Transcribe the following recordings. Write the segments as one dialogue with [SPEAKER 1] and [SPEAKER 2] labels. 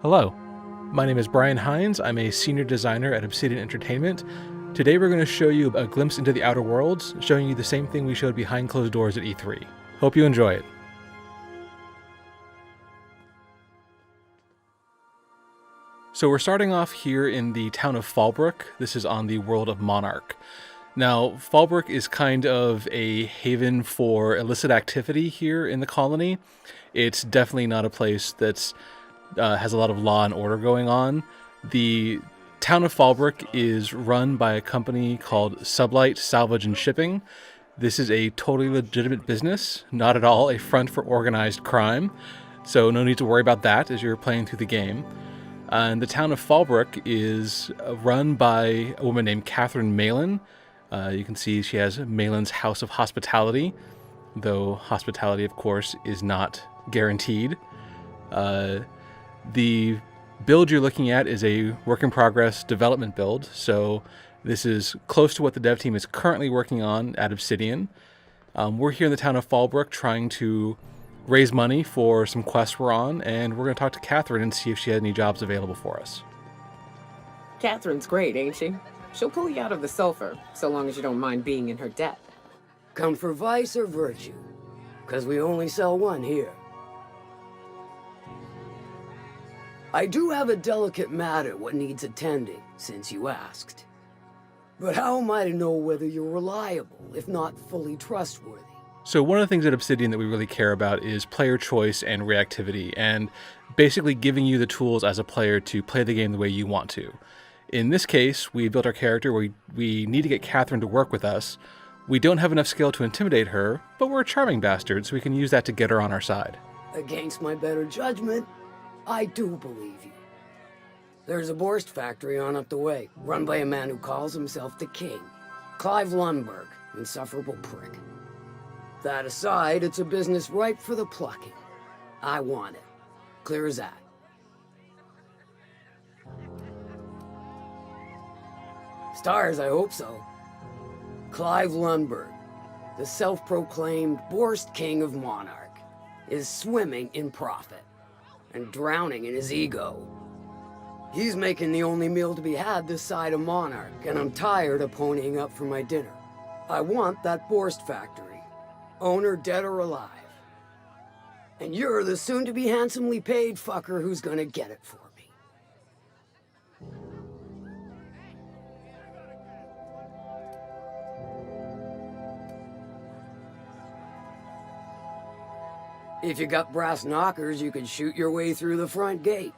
[SPEAKER 1] Hello, my name is Brian Heins. I'm a senior designer at Obsidian Entertainment. Today we're going to show you a glimpse into the outer worlds, showing you the same thing we showed behind closed doors at E3. Hope you enjoy it. So we're starting off here in the town of Fallbrook. This is on the world of Monarch. Now, Fallbrook is kind of a haven for illicit activity here in the colony. It's definitely not a place that's has a lot of law and order going on. The town of Fallbrook is run by a company called Sublight Salvage and Shipping. This is a totally legitimate business, not at all a front for organized crime, so no need to worry about that as you're playing through the game. And the town of Fallbrook is run by a woman named Catherine Malin. You can see she has Malin's House of Hospitality, though hospitality, of course, is not guaranteed. The build you're looking at is a work-in-progress development build, so this is close to what the dev team is currently working on at Obsidian. We're here in the town of Fallbrook trying to raise money for some quests we're on, and we're going to talk to Catherine and see if she has any jobs available for us.
[SPEAKER 2] Catherine's great, ain't she? She'll pull you out of the sulfur, so long as you don't mind being in her debt.
[SPEAKER 3] Come for vice or virtue? Because we only sell one here. I do have a delicate matter what needs attending, since you asked. But how am I to know whether you're reliable, if not fully trustworthy?
[SPEAKER 1] So one of the things at Obsidian that we really care about is player choice and reactivity, and basically giving you the tools as a player to play the game the way you want to. In this case, we built our character where we need to get Catherine to work with us. We don't have enough skill to intimidate her, but we're a charming bastard, so we can use that to get her on our side.
[SPEAKER 3] Against my better judgment, I do believe you. There's a Bourse Factory on up the way, run by a man who calls himself the King. Clive Lumbergh, insufferable prick. That aside, it's a business ripe for the plucking. I want it. Clear as that. Stars, I hope so. Clive Lumbergh, the self-proclaimed Bourse King of Monarch, is swimming in profit and drowning in his ego. He's making the only meal to be had this side of Monarch, and I'm tired of ponying up for my dinner. I want that Bourse Factory, owner dead or alive. And you're the soon-to-be handsomely paid fucker who's gonna get it for me. If you got brass knockers, you can shoot your way through the front gate.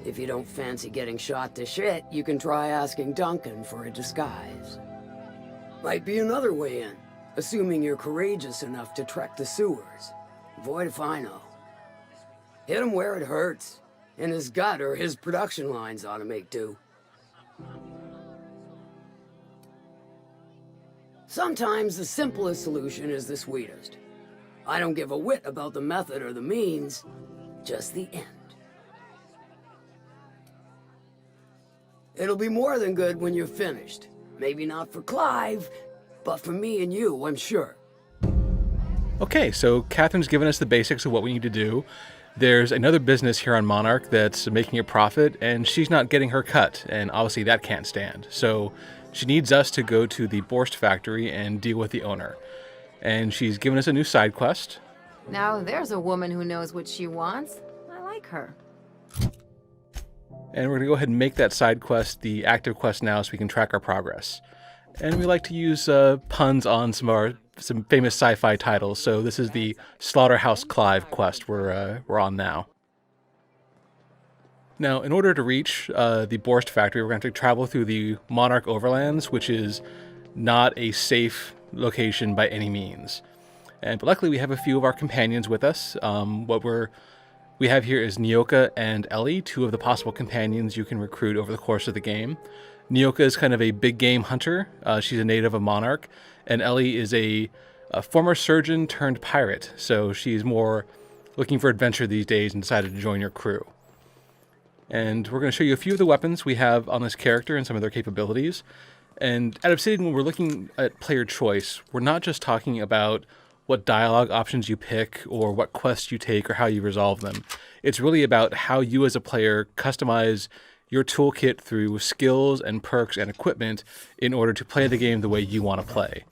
[SPEAKER 3] If you don't fancy getting shot to shit, you can try asking Duncan for a disguise. Might be another way in, assuming you're courageous enough to trek the sewers. Void if I know. Hit him where it hurts. In his gut or his production lines ought to make do. Sometimes the simplest solution is the sweetest. I don't give a whit about the method or the means, just the end. It'll be more than good when you're finished. Maybe not for Clive, but for me and you, I'm sure.
[SPEAKER 1] Okay, so Catherine's given us the basics of what we need to do. There's another business here on Monarch that's making a profit, and she's not getting her cut, and obviously that can't stand. So she needs us to go to the Bourse Factory and deal with the owner. And she's given us a new side quest.
[SPEAKER 4] Now there's a woman who knows what she wants. I like her.
[SPEAKER 1] And we're going to go ahead and make that side quest the active quest now so we can track our progress. And we like to use puns on some famous sci-fi titles, so this is the Slaughterhouse Clive quest we're on now. Now, in order to reach the Bourse Factory, we're going to have to travel through the Monarch Overlands, which is not a safe location by any means. But luckily we have a few of our companions with us. What we have here is Nyoka and Ellie, two of the possible companions you can recruit over the course of the game. Nyoka is kind of a big game hunter. She's a native of Monarch, and Ellie is a former surgeon turned pirate, so she's more looking for adventure these days and decided to join your crew. And we're going to show you a few of the weapons we have on this character and some of their capabilities. And at Obsidian, when we're looking at player choice, we're not just talking about what dialogue options you pick or what quests you take or how you resolve them. It's really about how you as a player customize your toolkit through skills and perks and equipment in order to play the game the way you want to play.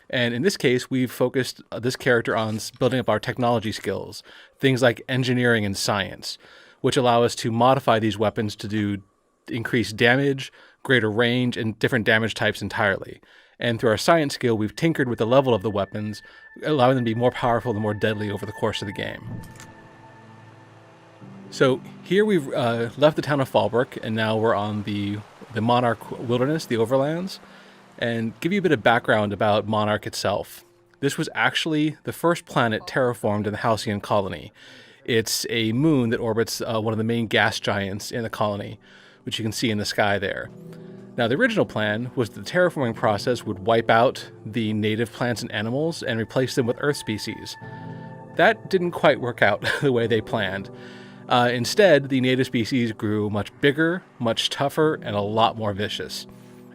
[SPEAKER 1] And in this case, we've focused this character on building up our technology skills, things like engineering and science, which allow us to modify these weapons to do increased damage, greater range, and different damage types entirely. And through our science skill, we've tinkered with the level of the weapons, allowing them to be more powerful and more deadly over the course of the game. So here we've left the town of Fallbrook, and now we're on the Monarch Wilderness, the Overlands. And give you a bit of background about Monarch itself. This was actually the first planet terraformed in the Halcyon colony. It's a moon that orbits one of the main gas giants in the colony, which you can see in the sky there. Now, the original plan was that the terraforming process would wipe out the native plants and animals and replace them with Earth species. That didn't quite work out the way they planned. Instead, the native species grew much bigger, much tougher, and a lot more vicious.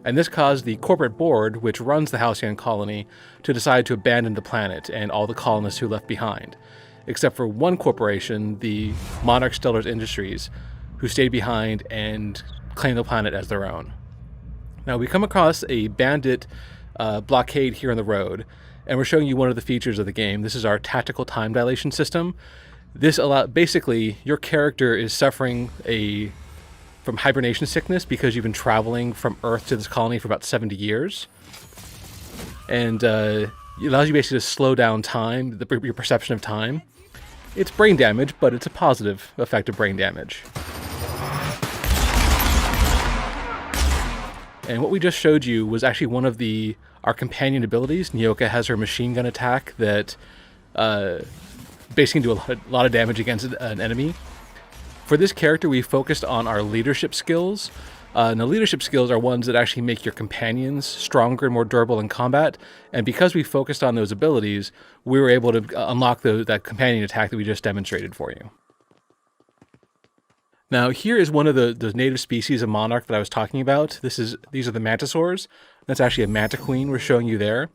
[SPEAKER 1] And this caused the corporate board, which runs the Halcyon colony, to decide to abandon the planet and all the colonists who left behind, except for one corporation, the Monarch Stellars Industries, who stayed behind and claimed the planet as their own. Now, we come across a bandit blockade here on the road, and we're showing you one of the features of the game. This is our tactical time dilation system. This basically, your character is suffering from hibernation sickness because you've been traveling from Earth to this colony for about 70 years. And it allows you basically to slow down time, your perception of time. It's brain damage, but it's a positive effect of brain damage. And what we just showed you was actually one of our companion abilities. Nyoka has her machine gun attack that basically can do a lot of damage against an enemy. For this character, we focused on our leadership skills. And the leadership skills are ones that actually make your companions stronger and more durable in combat. And because we focused on those abilities, we were able to unlock that companion attack that we just demonstrated for you. Now, here is one of the native species of Monarch that I was talking about. These are the mantisaurs. That's actually a manta queen we're showing you there.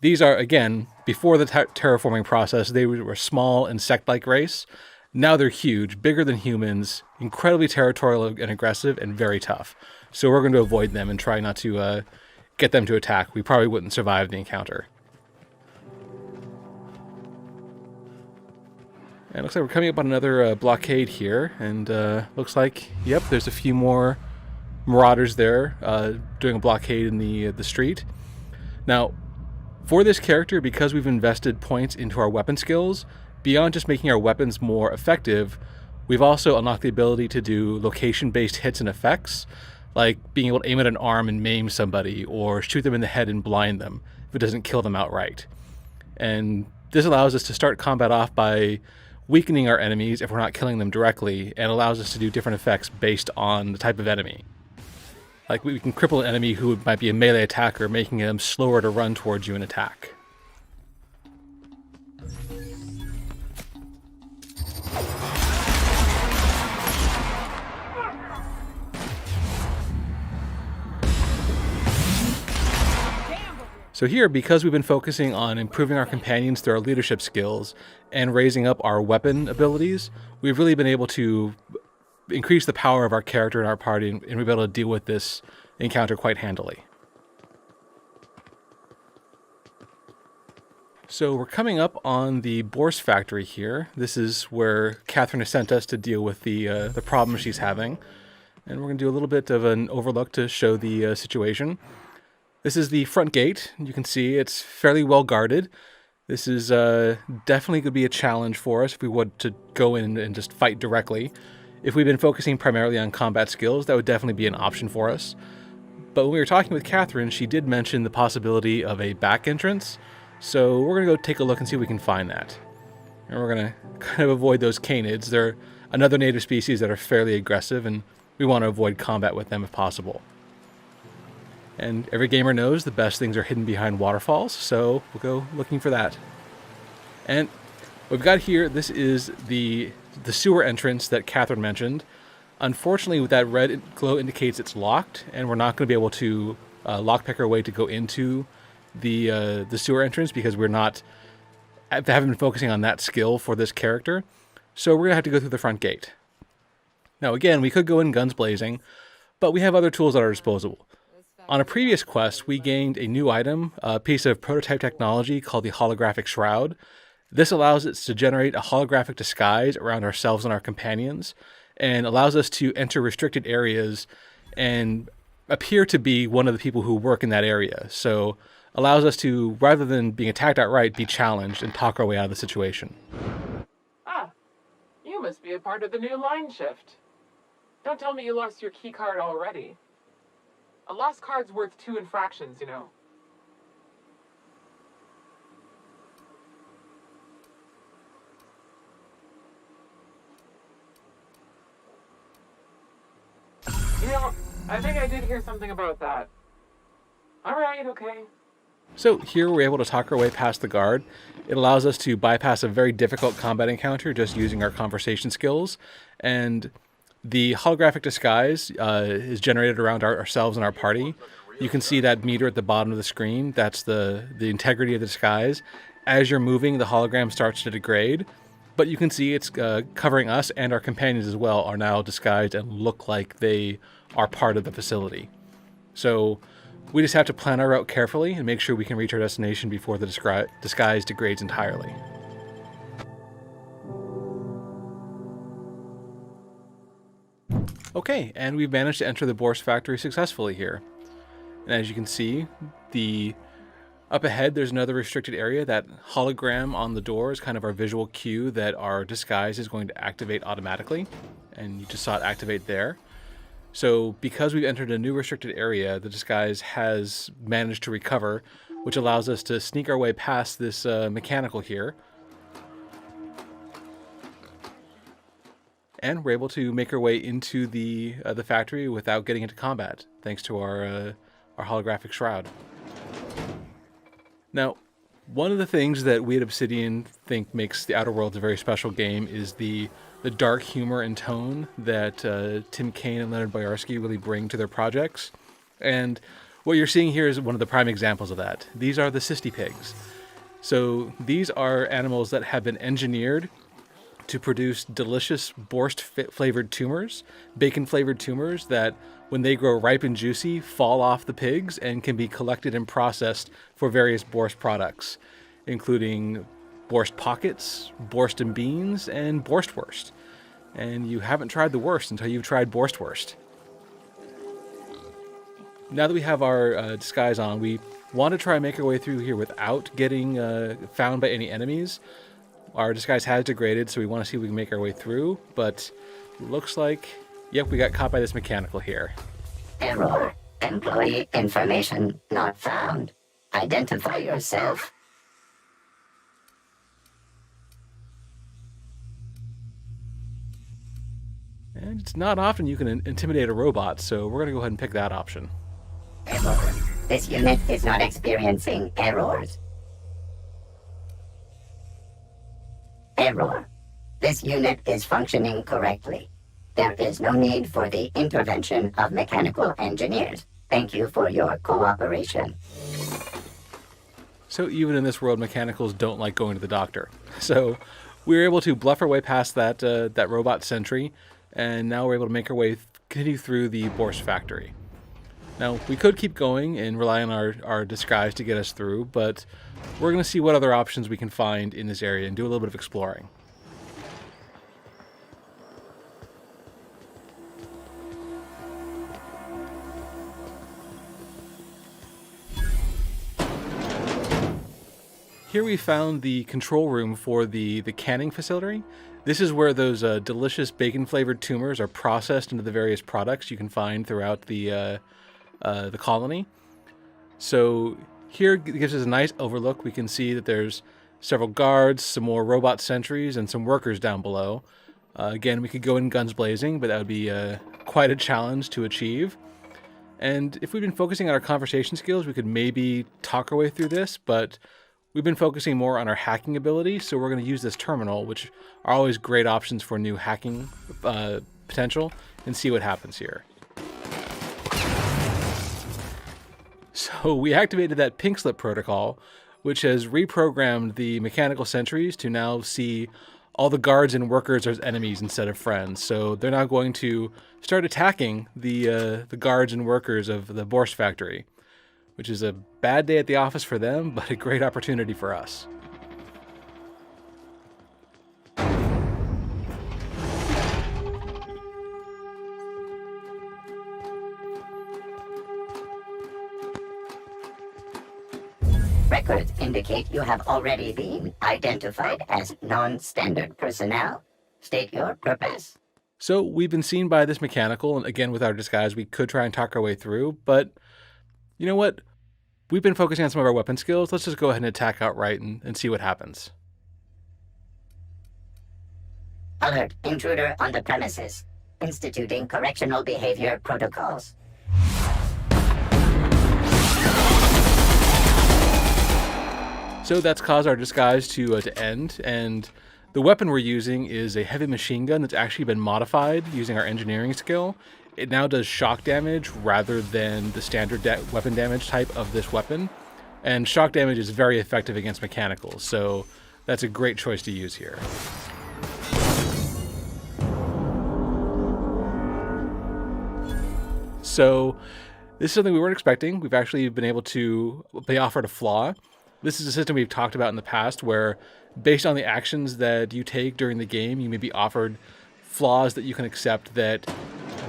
[SPEAKER 1] These are, again, before the terraforming process, they were a small insect-like race. Now they're huge, bigger than humans, incredibly territorial and aggressive, and very tough. So we're going to avoid them and try not to get them to attack. We probably wouldn't survive the encounter. And it looks like we're coming up on another blockade here, and looks like, yep, there's a few more marauders there doing a blockade in the street. Now, for this character, because we've invested points into our weapon skills, beyond just making our weapons more effective, we've also unlocked the ability to do location-based hits and effects, like being able to aim at an arm and maim somebody, or shoot them in the head and blind them if it doesn't kill them outright. And this allows us to start combat off by weakening our enemies if we're not killing them directly, and allows us to do different effects based on the type of enemy. Like we can cripple an enemy who might be a melee attacker, making them slower to run towards you and attack. So here, because we've been focusing on improving our companions through our leadership skills and raising up our weapon abilities, we've really been able to increase the power of our character and our party, and we've been able to deal with this encounter quite handily. So we're coming up on the Bourse Factory here. This is where Catherine has sent us to deal with the problem she's having. And we're going to do a little bit of an overlook to show the situation. This is the front gate. You can see it's fairly well guarded. This is definitely going to be a challenge for us if we want to go in and just fight directly. If we've been focusing primarily on combat skills, that would definitely be an option for us. But when we were talking with Catherine, she did mention the possibility of a back entrance. So we're going to go take a look and see if we can find that. And we're going to kind of avoid those canids. They're another native species that are fairly aggressive, and we want to avoid combat with them if possible. And every gamer knows the best things are hidden behind waterfalls, so we'll go looking for that. And what we've got here, this is the sewer entrance that Catherine mentioned. Unfortunately, with that red glow indicates it's locked, and we're not going to be able to lockpick our way to go into the sewer entrance because haven't been focusing on that skill for this character. So we're going to have to go through the front gate. Now again, we could go in guns blazing, but we have other tools at our disposal. On a previous quest, we gained a new item, a piece of prototype technology called the Holographic Shroud. This allows us to generate a holographic disguise around ourselves and our companions, and allows us to enter restricted areas and appear to be one of the people who work in that area. So allows us to, rather than being attacked outright, be challenged and talk our way out of the situation.
[SPEAKER 5] Ah, you must be a part of the new line shift. Don't tell me you lost your key card already. A lost card's worth 2 infractions, you know. You know, I think I did hear something about that. Alright, okay.
[SPEAKER 1] So here we're able to talk our way past the guard. It allows us to bypass a very difficult combat encounter just using our conversation skills. And the holographic disguise is generated around ourselves and our party. You can see that meter at the bottom of the screen. That's the integrity of the disguise. As you're moving, the hologram starts to degrade. But you can see it's covering us, and our companions as well are now disguised and look like they are part of the facility. So we just have to plan our route carefully and make sure we can reach our destination before the disguise degrades entirely. Okay, and we've managed to enter the Bourse Factory successfully here. And as you can see, up ahead there's another restricted area. That hologram on the door is kind of our visual cue that our disguise is going to activate automatically. And you just saw it activate there. So because we've entered a new restricted area, the disguise has managed to recover, which allows us to sneak our way past this mechanical here. And we're able to make our way into the factory without getting into combat, thanks to our holographic shroud. Now, one of the things that we at Obsidian think makes the Outer Worlds a very special game is the dark humor and tone that Tim Kaine and Leonard Boyarsky really bring to their projects. And what you're seeing here is one of the prime examples of that. These are the cysty pigs. So these are animals that have been engineered to produce delicious borscht-flavored tumors, bacon-flavored tumors that, when they grow ripe and juicy, fall off the pigs and can be collected and processed for various borscht products, including borscht pockets, borscht and beans, and borschtwurst. And you haven't tried the worst until you've tried borschtwurst. Now that we have our disguise on, we want to try and make our way through here without getting found by any enemies. Our disguise has degraded, so we want to see if we can make our way through, but looks like, yep, we got caught by this mechanical here.
[SPEAKER 6] Error. Employee information not found. Identify yourself.
[SPEAKER 1] And it's not often you can intimidate a robot, so we're going to go ahead and pick that option.
[SPEAKER 6] Error. This unit is not experiencing errors. Error. This unit is functioning correctly. There is no need for the intervention of mechanical engineers. Thank you for your cooperation.
[SPEAKER 1] So even in this world, mechanicals don't like going to the doctor. So we were able to bluff our way past that robot sentry, and now we're able to make our way, continue through the Bourse Factory. Now, we could keep going and rely on our disguise to get us through, but we're going to see what other options we can find in this area and do a little bit of exploring. Here we found the control room for the canning facility. This is where those delicious bacon-flavored tumors are processed into the various products you can find throughout the colony. So here it gives us a nice overlook. We can see that there's several guards, some more robot sentries, and some workers down below. Again, we could go in guns blazing, but that would be quite a challenge to achieve. And if we'd been focusing on our conversation skills, we could maybe talk our way through this, but we've been focusing more on our hacking ability, so we're going to use this terminal, which are always great options for new hacking potential, and see what happens here. So we activated that pink slip protocol, which has reprogrammed the mechanical sentries to now see all the guards and workers are enemies instead of friends. So they're now going to start attacking the guards and workers of the Bourse Factory, which is a bad day at the office for them, but a great opportunity for us.
[SPEAKER 6] Records indicate you have already been identified as non-standard personnel. State your purpose.
[SPEAKER 1] So we've been seen by this mechanical, and again, with our disguise, we could try and talk our way through, but you know what? We've been focusing on some of our weapon skills. Let's just go ahead and attack outright and see what happens.
[SPEAKER 6] Alert, intruder on the premises. Instituting correctional behavior protocols.
[SPEAKER 1] So that's caused our disguise to end, and the weapon we're using is a heavy machine gun that's actually been modified using our engineering skill. It now does shock damage rather than the standard weapon damage type of this weapon, and shock damage is very effective against mechanicals, so that's a great choice to use here. So this is something we weren't expecting. We've actually been able to be offered a flaw. This is a system we've talked about in the past where, based on the actions that you take during the game, you may be offered flaws that you can accept that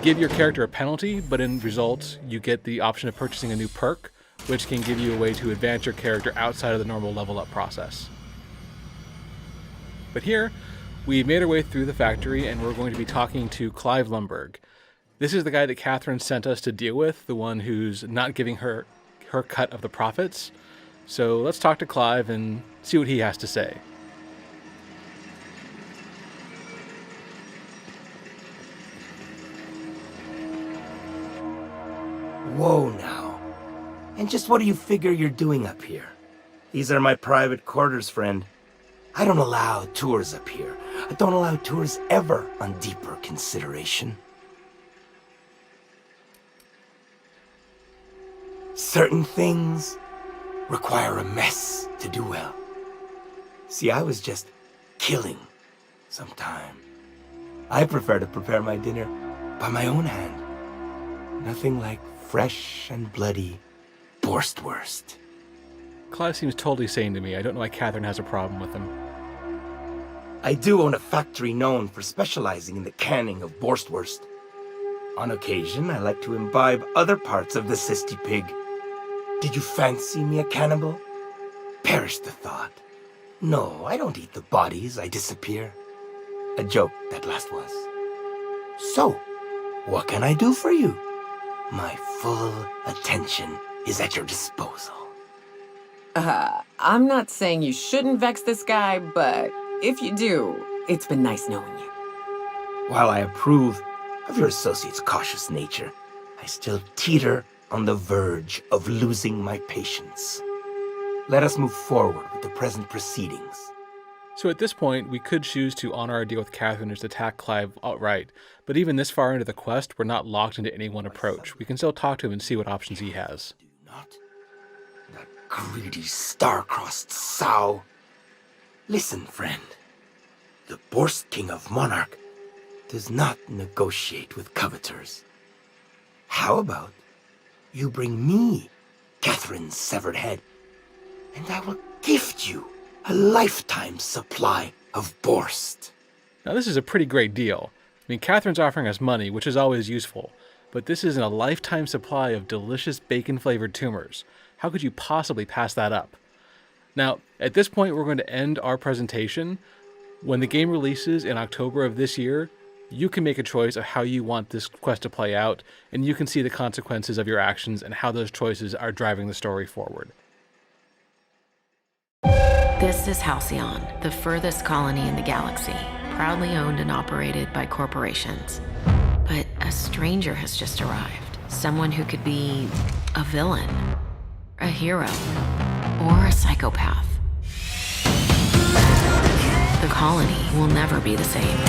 [SPEAKER 1] give your character a penalty, but in result, you get the option of purchasing a new perk, which can give you a way to advance your character outside of the normal level up process. But here, we've made our way through the factory, and we're going to be talking to Clive Lumbergh. This is the guy that Catherine sent us to deal with, the one who's not giving her cut of the profits. So let's talk to Clive and see what he has to say.
[SPEAKER 7] Whoa now. And just what do you figure you're doing up here? These are my private quarters, friend. I don't allow tours up here. I don't allow tours ever on deeper consideration. Certain things require a mess to do well. See, I was just killing sometime. I prefer to prepare my dinner by my own hand. Nothing like fresh and bloody Borschtwurst.
[SPEAKER 1] Clive seems totally sane to me. I don't know why Catherine has a problem with him.
[SPEAKER 7] I do own a factory known for specializing in the canning of Borschtwurst. On occasion, I like to imbibe other parts of the cysty pig. Did you fancy me a cannibal? Perish the thought. No, I don't eat the bodies, I disappear. A joke, that last was. So, what can I do for you? My full attention is at your disposal.
[SPEAKER 2] I'm not saying you shouldn't vex this guy, but if you do, it's been nice knowing you.
[SPEAKER 7] While I approve of your associate's cautious nature, I still teeter on the verge of losing my patience. Let us move forward with the present proceedings.
[SPEAKER 1] So at this point, we could choose to honor our deal with Catherine and just attack Clive outright, but even this far into the quest, we're not locked into any one approach. We can still talk to him and see what options he has.
[SPEAKER 7] Do not. That greedy, star-crossed sow. Listen, friend. The Bourse King of Monarch does not negotiate with coveters. How about you bring me Catherine's severed head, and I will gift you a lifetime supply of Bourst.
[SPEAKER 1] Now this is a pretty great deal. I mean, Catherine's offering us money, which is always useful, but this isn't a lifetime supply of delicious bacon-flavored tumors. How could you possibly pass that up? Now, at this point, we're going to end our presentation. When the game releases in October of this year, you can make a choice of how you want this quest to play out, and you can see the consequences of your actions and how those choices are driving the story forward.
[SPEAKER 8] This is Halcyon, the furthest colony in the galaxy, proudly owned and operated by corporations. But a stranger has just arrived. Someone who could be a villain, a hero, or a psychopath. The colony will never be the same.